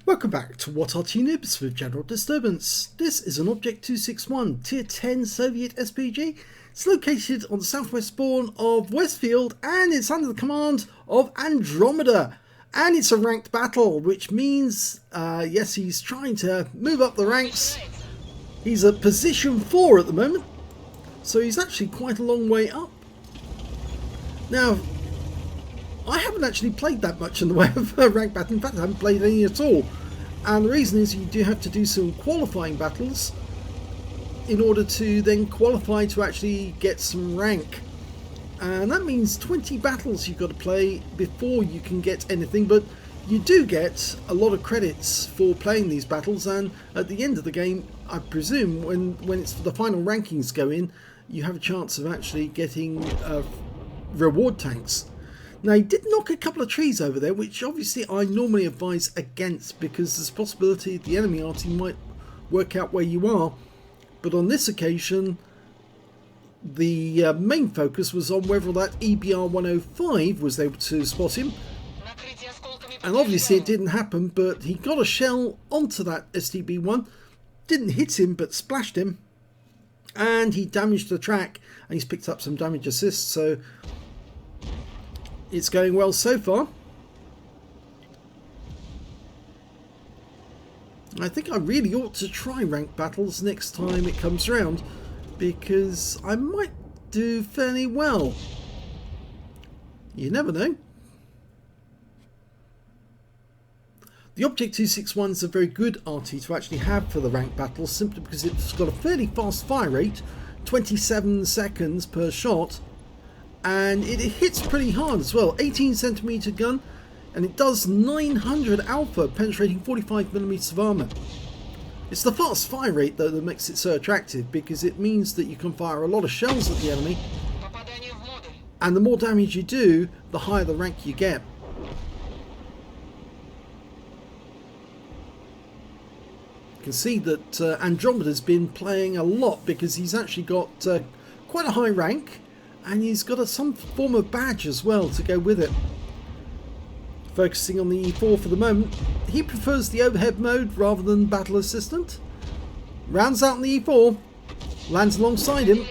Welcome back to What Arty Noobs with General Disturbance. This is an Object 261 Tier 10 Soviet SPG. It's located on the southwest spawn of Westfield and it's under the command of Andromedaa. And it's a ranked battle, which means, yes, he's trying to move up the ranks. He's at position 4 at the moment, so he's actually quite a long way up. Now, I haven't actually played that much in the way of ranked battle. In fact, I haven't played any at all. And the reason is you do have to do some qualifying battles in order to then qualify to actually get some rank. And that means 20 battles you've got to play before you can get anything. But you do get a lot of credits for playing these battles. And at the end of the game, I presume, when it's the final rankings go in, you have a chance of actually getting reward tanks. Now, he did knock a couple of trees over there, which obviously I normally advise against because there's a possibility the enemy Arty might work out where you are. But on this occasion, the main focus was on whether that EBR 105 was able to spot him. And obviously it didn't happen, but he got a shell onto that STB-1. Didn't hit him, but splashed him. And he damaged the track, and he's picked up some damage assist, so it's going well so far. I think I really ought to try ranked battles next time it comes around, because I might do fairly well. You never know. The Object 261 is a very good Arty to actually have for the ranked battles, simply because it's got a fairly fast fire rate, 27 seconds per shot. And it hits pretty hard as well. 18cm gun, and it does 900 alpha, penetrating 45mm of armour. It's the fast fire rate though that makes it so attractive, because it means that you can fire a lot of shells at the enemy, and the more damage you do, the higher the rank you get. You can see that Andromeda's been playing a lot, because he's actually got quite a high rank. And he's got some form of badge as well to go with it. Focusing on the E4 for the moment. He prefers the overhead mode rather than battle assistant. Rounds out in the E4. Lands alongside him.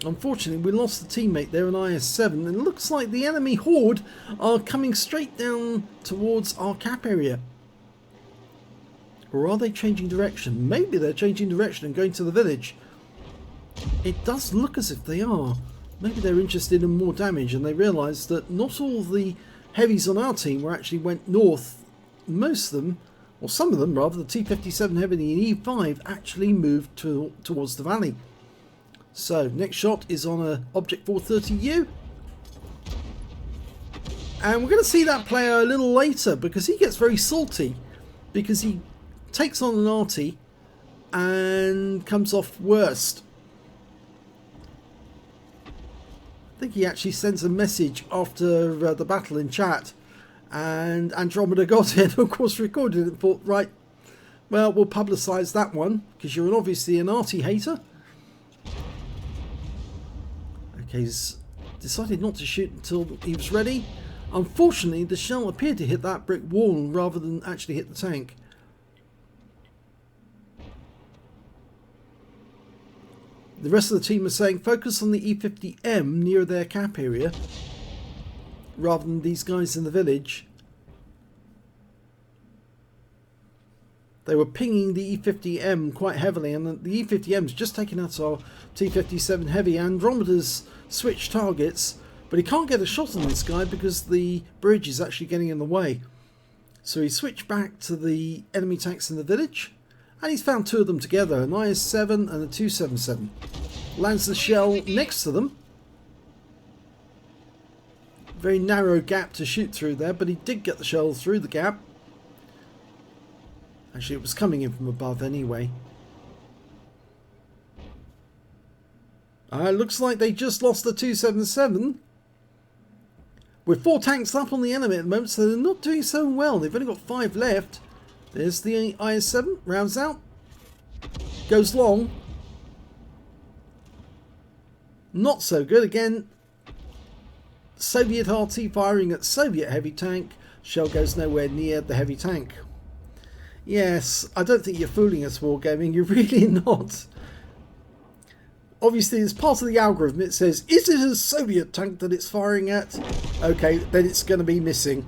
Unfortunately, we lost the teammate there in IS-7. And it looks like the enemy horde are coming straight down towards our cap area. Or are they changing direction? Maybe they're changing direction and going to the village. It does look as if they are. Maybe they're interested in more damage and they realise that not all the heavies on our team went north. Most of them, or some of them rather, the T-57 heavy and E5 actually moved towards the valley. So next shot is on a Object 430U. And we're going to see that player a little later, because he gets very salty, because he takes on an Arty and comes off worst. I think he actually sends a message after the battle in chat, and Andromedaa got it and of course recorded it and thought, right, well, we'll publicise that one because you're obviously an Arty hater. Okay, he's decided not to shoot until he was ready. Unfortunately, the shell appeared to hit that brick wall rather than actually hit the tank. The rest of the team are saying focus on the E50M near their cap area rather than these guys in the village. They were pinging the E50M quite heavily, and the E50M's just taken out our T-57 heavy. Andromeda's switched targets, but he can't get a shot on this guy because the bridge is actually getting in the way. So he switched back to the enemy tanks in the village. And he's found two of them together, an IS-7 and a 277. Lands the shell next to them. Very narrow gap to shoot through there, but he did get the shell through the gap. Actually, it was coming in from above anyway. Looks like they just lost the 277. With 4 tanks up on the enemy at the moment, so they're not doing so well. They've only got 5 left. There's the IS-7, rounds out, goes long. Not so good. Again, Soviet Arty firing at Soviet heavy tank, shell goes nowhere near the heavy tank. Yes, I don't think you're fooling us, Wargaming. You're really not. Obviously, as part of the algorithm, it says, is it a Soviet tank that it's firing at? Okay, then it's going to be missing.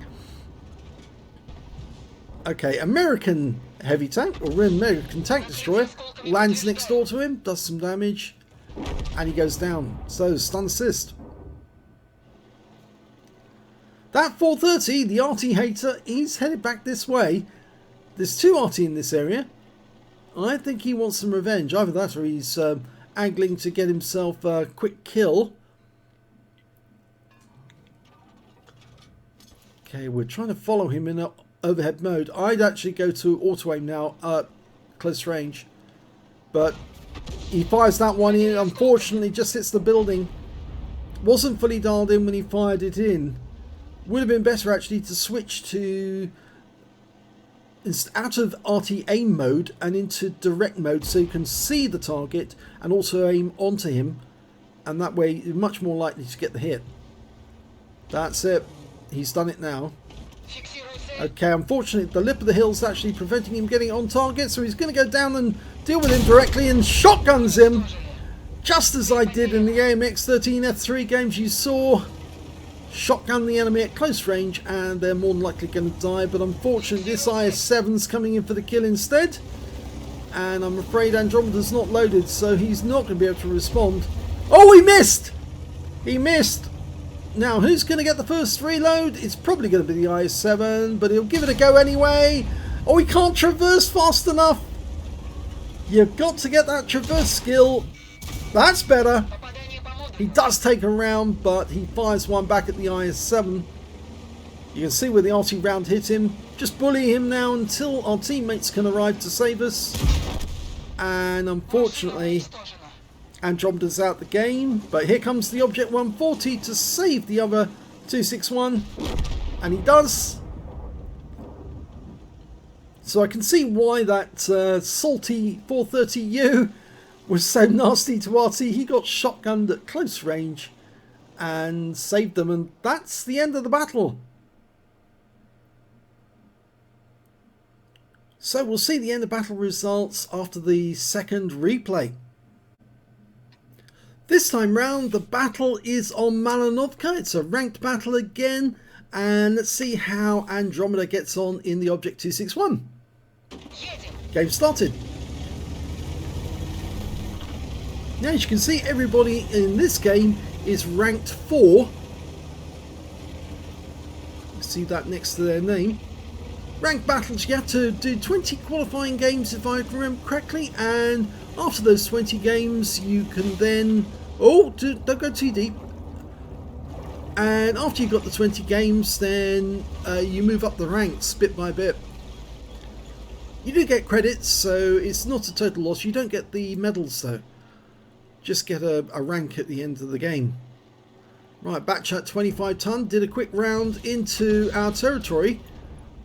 Okay, American heavy tank, or American tank destroyer, lands next door to him, does some damage, and he goes down. So, stun assist. That 430, the Arty hater, he's headed back this way. There's two Arty in this area. I think he wants some revenge. Either that or he's angling to get himself a quick kill. Okay, we're trying to follow him in overhead mode. I'd actually go to auto aim now at close range. But he fires that one in. Unfortunately, just hits the building. Wasn't fully dialed in when he fired it in. Would have been better actually to switch to out of Arty aim mode and into direct mode so you can see the target and also aim onto him, and that way you're much more likely to get the hit. That's it. He's done it now. Okay, unfortunately the lip of the hill's actually preventing him getting on target, so he's going to go down and deal with him directly and shotguns him, just as I did in the AMX 13F3 games. You saw shotgun the enemy at close range and they're more than likely going to die, but unfortunately this IS-7's coming in for the kill instead, and I'm afraid Andromeda's not loaded, so he's not going to be able to respond. Oh, he missed! He missed! Now who's going to get the first reload? It's probably going to be the IS-7, but he'll give it a go anyway. Oh, he can't traverse fast enough! You've got to get that traverse skill. That's better. He does take a round, but he fires one back at the IS-7. You can see where the Arty round hit him. Just bully him now until our teammates can arrive to save us. And unfortunately, Andromeda's out the game. But here comes the Object 140 to save the other 261. And he does. So I can see why that salty 430U was so nasty to Arty. He got shotgunned at close range and saved them, and that's the end of the battle. So we'll see the end of battle results after the second replay. This time round the battle is on Malinovka. It's a ranked battle again, and let's see how Andromeda gets on in the Object 261. Game started. Now as you can see, everybody in this game is ranked 4. See that next to their name. Ranked battles, you have to do 20 qualifying games if I remember correctly, and after those 20 games you can then... oh, don't go too deep. And after you've got the 20 games, then you move up the ranks bit by bit. You do get credits, so it's not a total loss. You don't get the medals though. Just get a rank at the end of the game. Right, batch at 25 ton, did a quick round into our territory.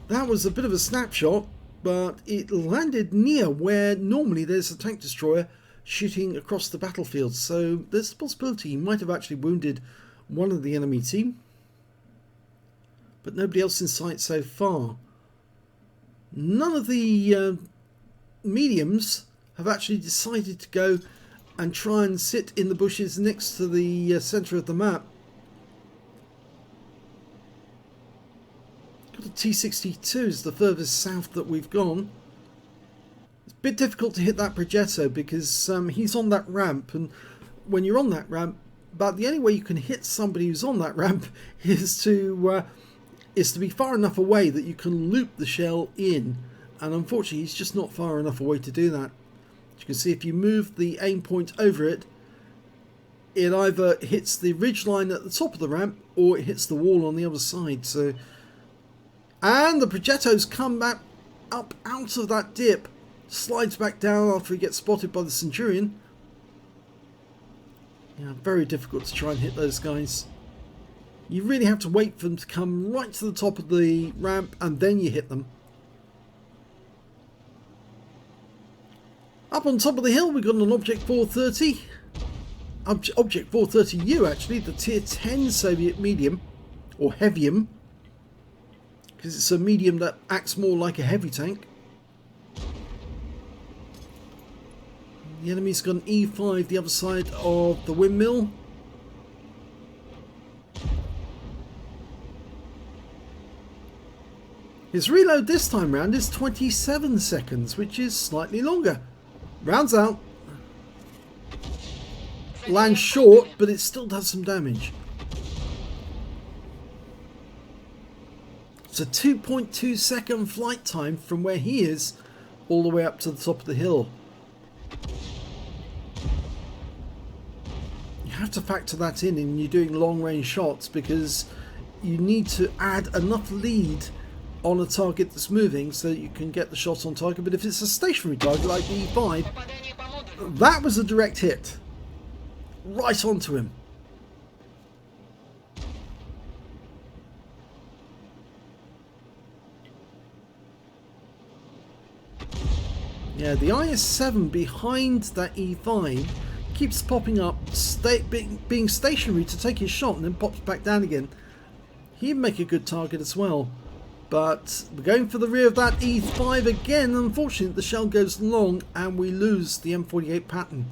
That was a bit of a snapshot, but it landed near where normally there's a tank destroyer shooting across the battlefield. So there's a possibility he might have actually wounded one of the enemy team. But nobody else in sight so far. None of the mediums have actually decided to go and try and sit in the bushes next to the centre of the map. Got a T62 is the furthest south that we've gone. It's a bit difficult to hit that Progetto because he's on that ramp, and when you're on that ramp, but the only way you can hit somebody who's on that ramp is to be far enough away that you can loop the shell in, and unfortunately he's just not far enough away to do that. You can see if you move the aim point over it, it either hits the ridge line at the top of the ramp or it hits the wall on the other side. So, and the Progetto's come back up out of that dip, slides back down after he gets spotted by the Centurion. Yeah, very difficult to try and hit those guys. You really have to wait for them to come right to the top of the ramp and then you hit them. Up on top of the hill we've got an Object 430. Object 430U actually, the tier 10 Soviet medium, or heavium. because it's a medium that acts more like a heavy tank. The enemy's got an E5 the other side of the windmill. His reload this time round is 27 seconds, which is slightly longer. Rounds out. Lands short, but it still does some damage. It's a 2.2 second flight time from where he is all the way up to the top of the hill. You have to factor that in when you're doing long range shots, because you need to add enough lead on a target that's moving so that you can get the shot on target. But if it's a stationary target like the E5, that was a direct hit right onto him. Yeah, the IS-7 behind that E5 keeps popping up, being stationary to take his shot, and then pops back down again. He'd make a good target as well. But we're going for the rear of that E5 again. Unfortunately, the shell goes long and we lose the M48 pattern.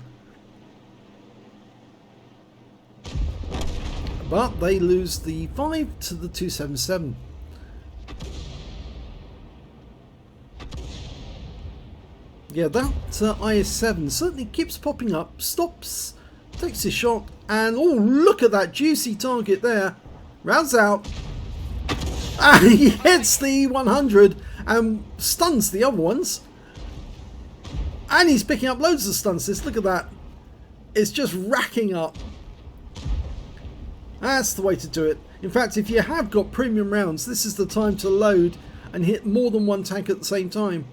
But they lose the 5 to the 277. Yeah, that IS-7 certainly keeps popping up, stops, takes his shot, and oh, look at that juicy target there. Rounds out. And he hits the 100 and stuns the other ones. And he's picking up loads of stun assists. Look at that. It's just racking up. That's the way to do it. In fact, if you have got premium rounds, this is the time to load and hit more than one tank at the same time.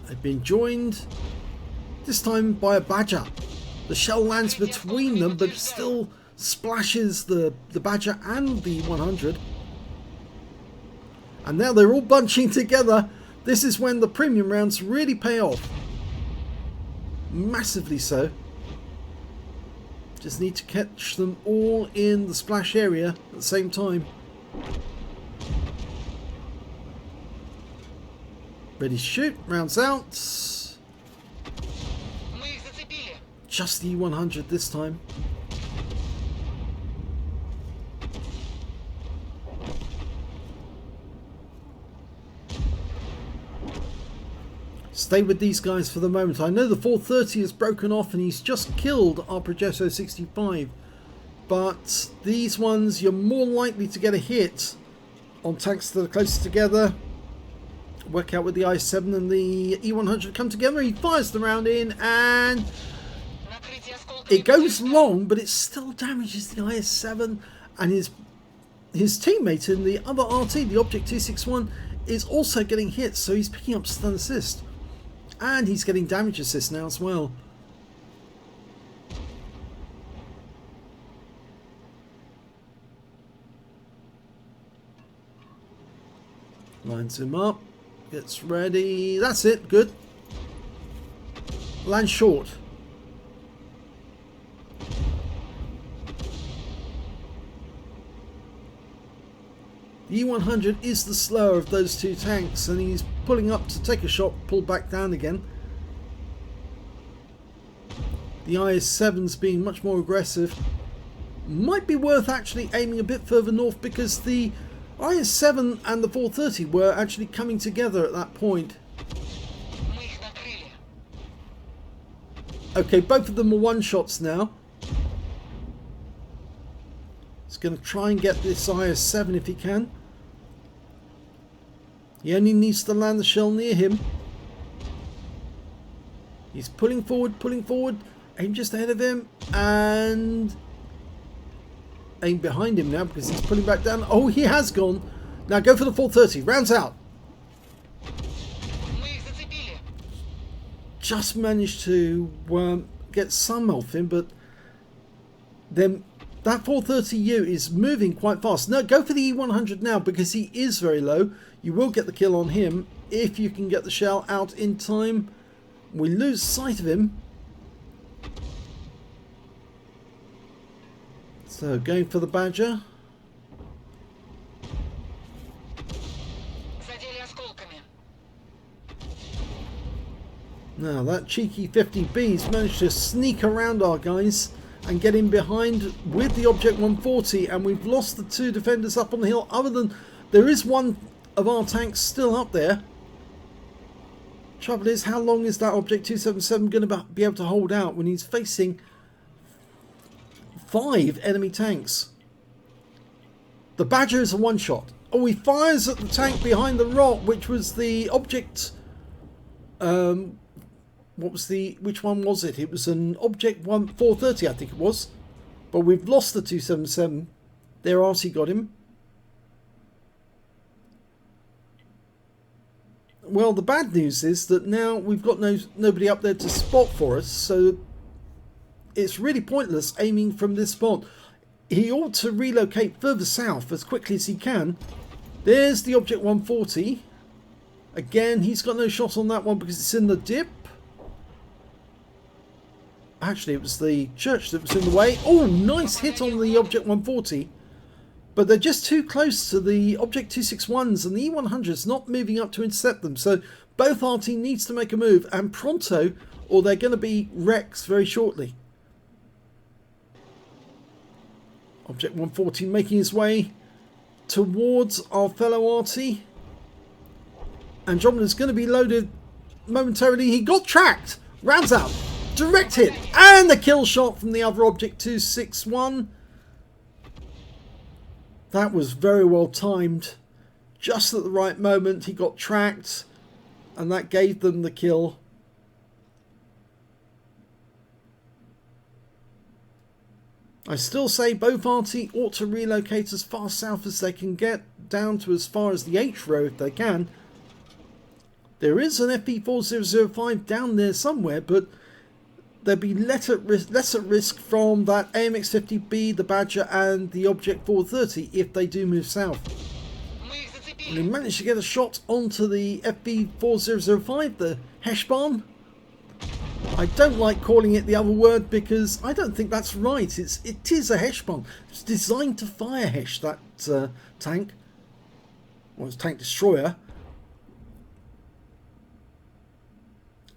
They've been joined, this time by a Badger. The shell lands between them, but it still splashes the Badger and the 100. And now they're all bunching together. This is when the premium rounds really pay off. Massively so. Just need to catch them all in the splash area at the same time. Ready to shoot. Rounds out. Just the 100 this time. Stay with these guys for the moment. I know the 430 has broken off and he's just killed our Progetto 65, but these ones you're more likely to get a hit on tanks that are closer together. Work out with the I-7 and the E100 come together. He fires the round in and it goes long, but it still damages the IS-7, and his teammate in the other Arty, the Object 261, is also getting hit, so he's picking up stun assist. And he's getting damage assist now as well. Lines him up, gets ready, that's it, good. Lands short. The E100 is the slower of those two tanks, and he's pulling up to take a shot, pull back down again. The IS-7's being much more aggressive. Might be worth actually aiming a bit further north, because the IS-7 and the 430 were actually coming together at that point. Okay, both of them are one-shots now. He's going to try and get this IS-7 if he can. He only needs to land the shell near him. He's pulling forward, aim just ahead of him, and aim behind him now because he's pulling back down. Oh, he has gone. Now go for the 430, rounds out. Just managed to get some off him, but then that 430U is moving quite fast. No, go for the E100 now because he is very low. You will get the kill on him if you can get the shell out in time. We lose sight of him. So going for the Badger. Now that cheeky 50B's managed to sneak around our guys and get in behind with the Object 140, and we've lost the two defenders up on the hill. Other than there is one of our tanks still up there. Trouble is, how long is that Object 277 going to be able to hold out when he's facing 5 enemy tanks? The Badger is a one-shot. Oh, he fires at the tank behind the rock, which was the Object... which one was it? It was an Object 430, I think it was. But we've lost the 277. There, Arty got him. Well, the bad news is that now we've got nobody up there to spot for us, so it's really pointless aiming from this spot. He ought to relocate further south as quickly as he can. There's the Object 140. Again, he's got no shot on that one because it's in the dip. Actually, it was the church that was in the way. Oh, nice hit on the Object 140. But they're just too close to the Object 261s, and the E100's not moving up to intercept them. So both Arty needs to make a move, and pronto, or they're going to be wrecks very shortly. Object 140 making his way towards our fellow Arty. Andromeda's going to be loaded momentarily. He got tracked. Rounds out. Direct hit. And the kill shot from the other Object 261. That was very well timed. Just at the right moment he got tracked. And that gave them the kill. I still say both Arty ought to relocate as far south as they can get. Down to as far as the H row if they can. There is an FE4005 down there somewhere, but there'd be less at risk from that AMX-50B, the Badger, and the Object 430 if they do move south. And they managed to get a shot onto the FE4005, the Heshbon. I don't like calling it the other word because I don't think that's right. It is a Heshbon. It's designed to fire Hesh, that tank. Well, it's tank destroyer.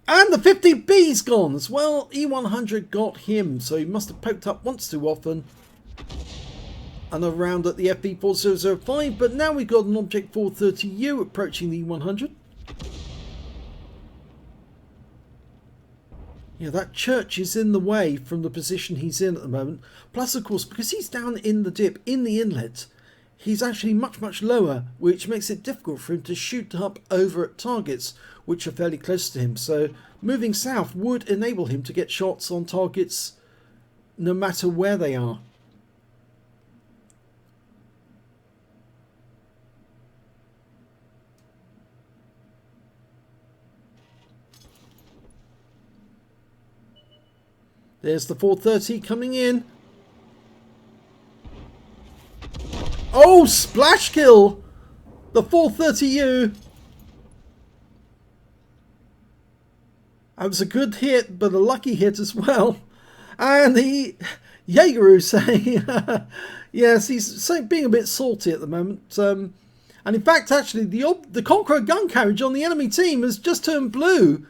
And the 50B's gone as well. E100 got him, so he must have poked up once too often. Another round at the FE4005, but now we've got an Object 430U approaching the E100. Yeah, that church is in the way from the position he's in at the moment. Plus, of course, because he's down in the dip, in the inlet, he's actually much lower, which makes it difficult for him to shoot up over at targets which are fairly close to him. So moving south would enable him to get shots on targets no matter where they are. There's the 430 coming in. Oh, splash kill! The 430U. That was a good hit, but a lucky hit as well. And the Jaegeru saying, yes, he's being a bit salty at the moment. And in fact, actually, the Conqueror gun carriage on the enemy team has just turned blue.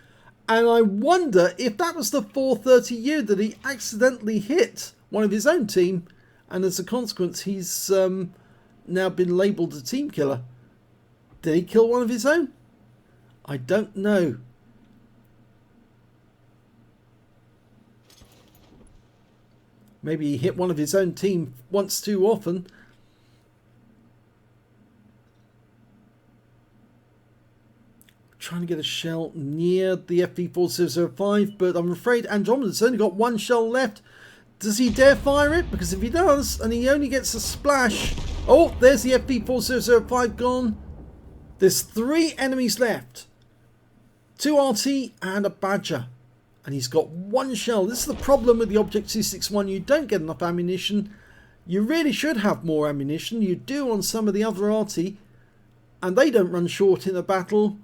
And I wonder if that was the 430U that he accidentally hit one of his own team. And as a consequence, he's now been labelled a team killer. Did he kill one of his own? I don't know. Maybe he hit one of his own team once too often. Trying to get a shell near the FE4005, but I'm afraid Andromeda's only got one shell left. Does he dare fire it? Because if he does, and he only gets a splash... Oh, there's the FE4005 gone. There's 3 enemies left. 2 RT and a Badger. And he's got 1 shell. This is the problem with the Object 261. You don't get enough ammunition. You really should have more ammunition. You do on some of the other Arty. And they don't run short in a battle.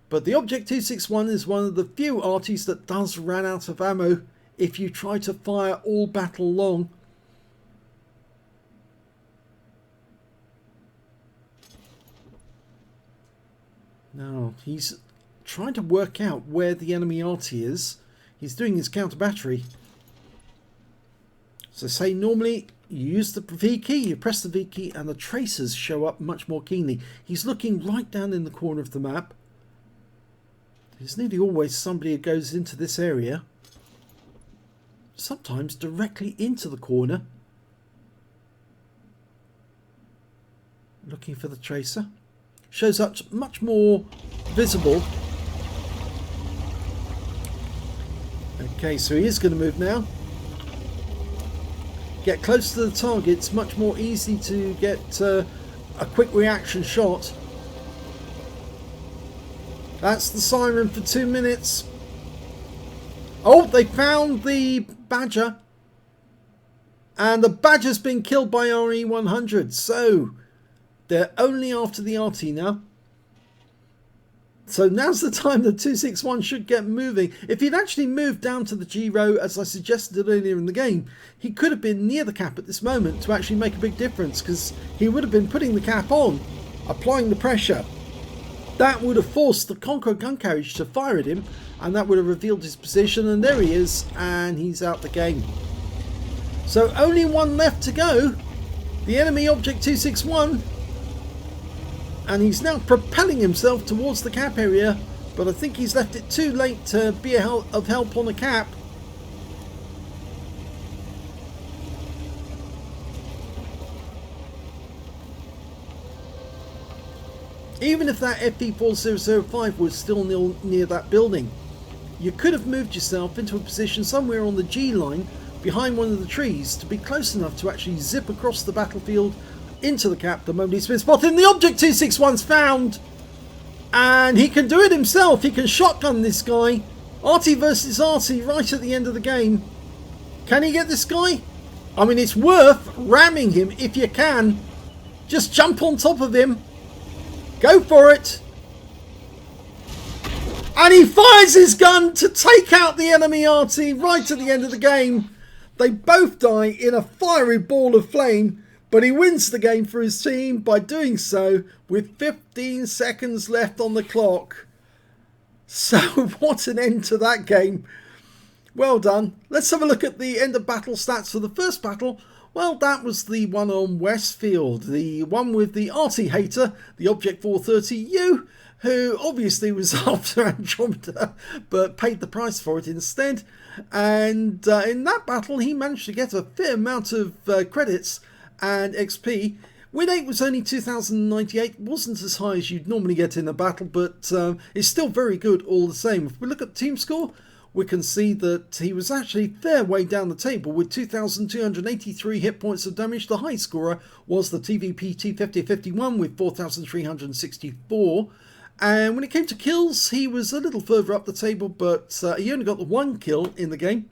But the Object 261 is one of the few Artys that does run out of ammo if you try to fire all battle long. Now, he's trying to work out where the enemy Arty is. He's doing his counter battery. So say normally you use the V key, you press the V key and the tracers show up much more keenly. He's looking right down in the corner of the map. There's nearly always somebody who goes into this area. Sometimes directly into the corner. Looking for the tracer. Shows up much more visible. Okay, so he is going to move now. Get close to the target. It's much more easy to get a quick reaction shot. That's the siren for 2 minutes. Oh, they found the Badger. And the Badger's been killed by RE100. So they're only after the Arty now. So now's the time the 261 should get moving. If he'd actually moved down to the G row, as I suggested earlier in the game, he could have been near the cap at this moment to actually make a big difference, because he would have been putting the cap on, applying the pressure. That would have forced the Conqueror gun carriage to fire at him, and that would have revealed his position, and there he is, and he's out the game. So only one left to go. The enemy Object 261. And he's now propelling himself towards the cap area, but I think he's left it too late to be of help on a cap. Even if that FP4005 was still near that building, you could have moved yourself into a position somewhere on the G line behind one of the trees to be close enough to actually zip across the battlefield into the cap the moment he's been spotted. And the Object 261's found, and he can do it himself. He can shotgun this guy. Arty versus Arty right at the end of the game. Can he get this guy? I mean, it's worth ramming him if you can. Just jump on top of him. Go for it. And he fires his gun to take out the enemy Arty right at the end of the game. They both die in a fiery ball of flame. But he wins the game for his team by doing so with 15 seconds left on the clock. So what an end to that game. Well done. Let's have a look at the end of battle stats for the first battle. Well, that was the one on Westfield. The one with the Arty hater, the Object 430U, who obviously was after Andromeda, but paid the price for it instead. And in that battle, he managed to get a fair amount of credits and XP. Win 8 was only 2098, wasn't as high as you'd normally get in a battle, but it's still very good all the same. If we look at the team score, we can see that he was actually fair way down the table with 2,283 hit points of damage. The high scorer was the TVP T5051 with 4,364. And when it came to kills, he was a little further up the table, but he only got the 1 kill in the game.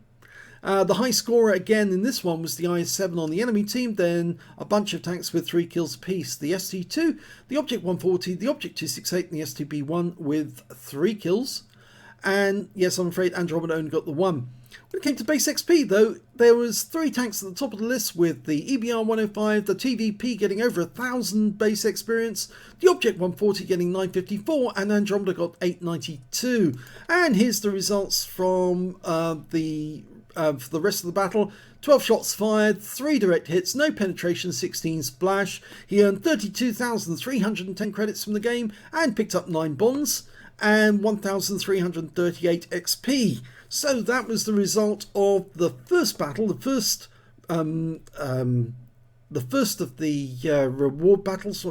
The high scorer again in this one was the IS-7 on the enemy team, then a bunch of tanks with 3 kills apiece. The ST-2, the Object 140, the Object 268 and the STB-1 with 3 kills. And yes, I'm afraid Andromeda only got the 1. When it came to base XP though, there was 3 tanks at the top of the list, with the EBR-105, the TVP getting over 1,000 base experience, the Object 140 getting 954, and Andromeda got 892. And here's the results from for the rest of the battle. 12 shots fired, 3 direct hits, no penetration, 16 splash. He earned 32,310 credits from the game and picked up 9 bonds and 1,338 XP. So that was the result of the first battle, the first of the reward battles,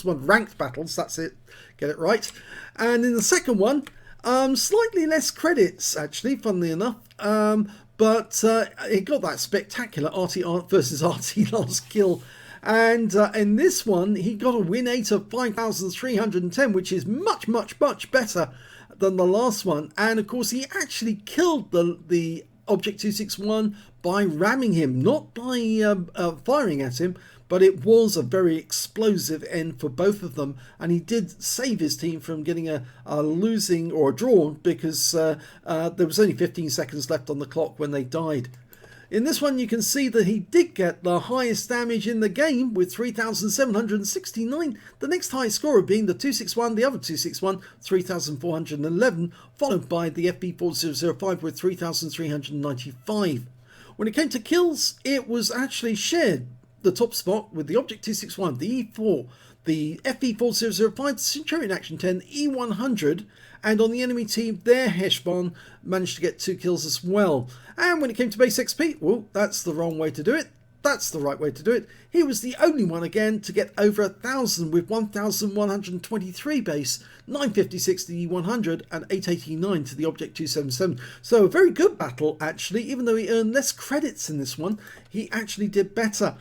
ranked battles, that's it, get it right. And in the second one, slightly less credits actually, funnily enough, but it got that spectacular Arty versus Arty last kill. And in this one, he got a win 8 of 5,310, which is much better than the last one. And of course, he actually killed the Object 261 by ramming him, not by firing at him, but it was a very explosive end for both of them. And he did save his team from getting a losing or a draw, because there was only 15 seconds left on the clock when they died. In this one you can see that he did get the highest damage in the game with 3,769, the next highest scorer being the 261, the other 261, 3,411, followed by the FB4005 with 3,395. When it came to kills, it was actually shared the top spot with the Object 261, the E4, the FB4005, Centurion Action 10, E100, and on the enemy team, their Heshbon managed to get 2 kills as well. And when it came to base XP, well, that's the wrong way to do it. That's the right way to do it. He was the only one again to get over 1,000 with 1,123 base, 956 to the E100 and 889 to the Object 277. So a very good battle actually, even though he earned less credits in this one, he actually did better.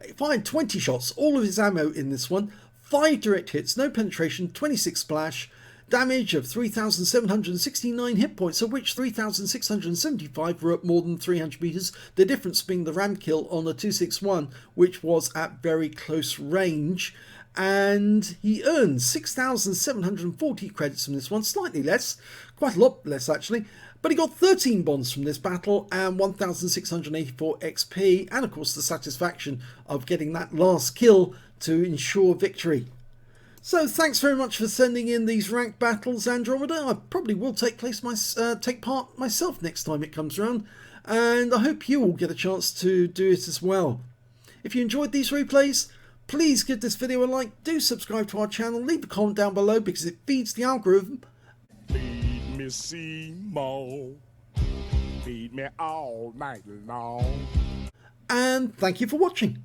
He fired 20 shots, all of his ammo in this one, 5 direct hits, no penetration, 26 splash, damage of 3,769 hit points, of which 3,675 were at more than 300 meters, the difference being the ram kill on the 261, which was at very close range. And he earned 6,740 credits from this one, slightly less, quite a lot less actually, but he got 13 bonds from this battle and 1,684 XP, and of course the satisfaction of getting that last kill to ensure victory. So thanks very much for sending in these ranked battles, Andromeda. I probably will take part myself next time it comes around, and I hope you all get a chance to do it as well. If you enjoyed these replays, please give this video a like, do subscribe to our channel, leave a comment down below because it feeds the algorithm. Feed me Seymour, feed me all night long. And thank you for watching.